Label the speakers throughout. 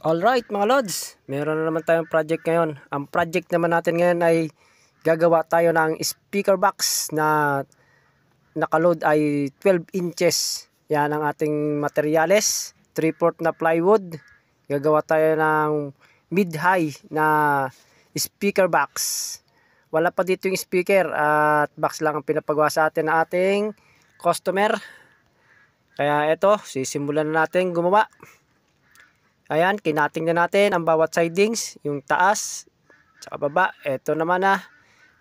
Speaker 1: Alright mga lods, meron na naman tayong project ngayon. Ang project naman natin ngayon ay gagawa tayo ng speaker box na nakaload ay 12 inches. Yan ang ating materyales, 3/4 na plywood. Gagawa tayo ng mid-high na speaker box. Wala pa dito yung speaker at box lang ang pinapagawa sa atin ng ating customer. Kaya ito, sisimulan na natin gumawa. Ayan, kinating na natin ang bawat sidings, yung taas, tsaka baba. Ito naman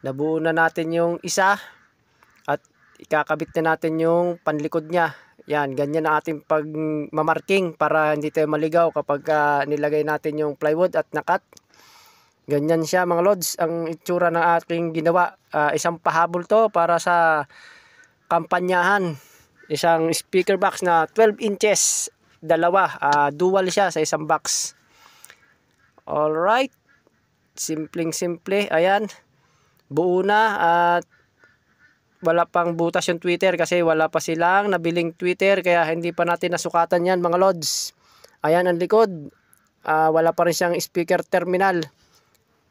Speaker 1: nabuo na natin yung isa at ikakabit na natin yung panlikod niya. Yan, ganyan ang ating pagmamarking para hindi tayo maligaw kapag nilagay natin yung plywood at nakat. Ganyan siya mga lods, ang itsura ng ating ginawa. Isang pahabol to para sa kampanyahan. Isang speaker box na 12 inches. Dalawa, dual siya sa isang box. Alright, simpleng-simple. Ayan, buo na at wala pang butas yung tweeter kasi wala pa silang nabiling tweeter kaya hindi pa natin nasukatan yan mga lods. Ayan ang likod, wala pa rin siyang speaker terminal.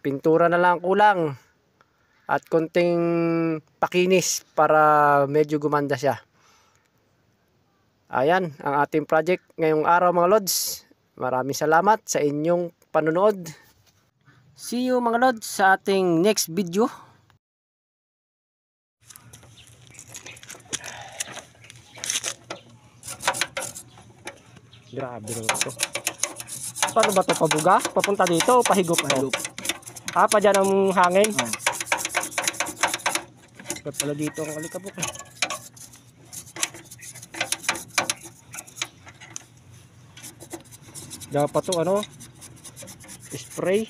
Speaker 1: Pintura na lang kulang at konting pakinis para medyo gumanda siya. Ayan ang ating project ngayong araw mga lods. Maraming salamat sa inyong panonood. See you mga lods sa ating next video. Grabe naman ito. Paano ba ito? Pabuga? Papunta dito o pahigop? Pahigop. Pa dyan ang hangin? Ba't pala dito ang alikabok eh. Dapat to spray.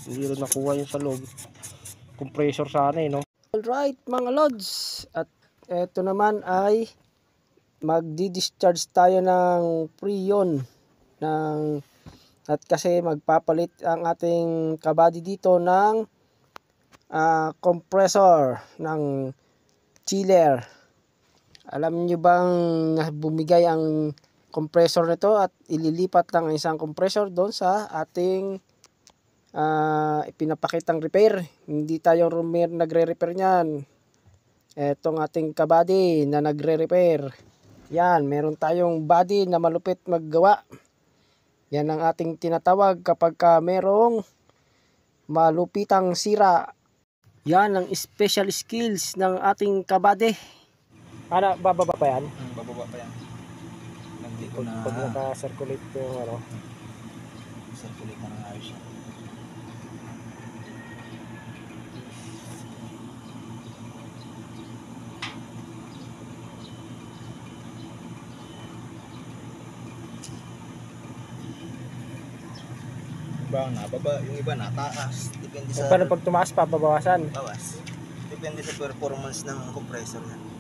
Speaker 1: Hindi rin nakuha yung sa loob. Compressor sana no. Alright mga lods. At eto naman ay magdi-discharge tayo ng freon. At kasi magpapalit ang ating kabady dito ng compressor ng chiller. Alam nyo bang bumigay ang compressor nito at ililipat lang ang isang compressor doon sa ating ipinapakitang repair. Hindi tayo nagre-repair niyan. Etong ating kabady na nagre-repair. Yan, meron tayong body na malupit maggawa. Yan ang ating tinatawag kapag merong malupitang sira. Yan ang special skills ng ating kabady. Bababa pa yan?
Speaker 2: Bababa pa yan. Nandito na.
Speaker 1: Pag naka-circulate yung
Speaker 2: circulate na ng ayos. Nababa, yung iba nataas. Depende sa...
Speaker 1: Paano pag tumaas pa, babawasan?
Speaker 2: Bawas. Depende sa performance ng compressor yan.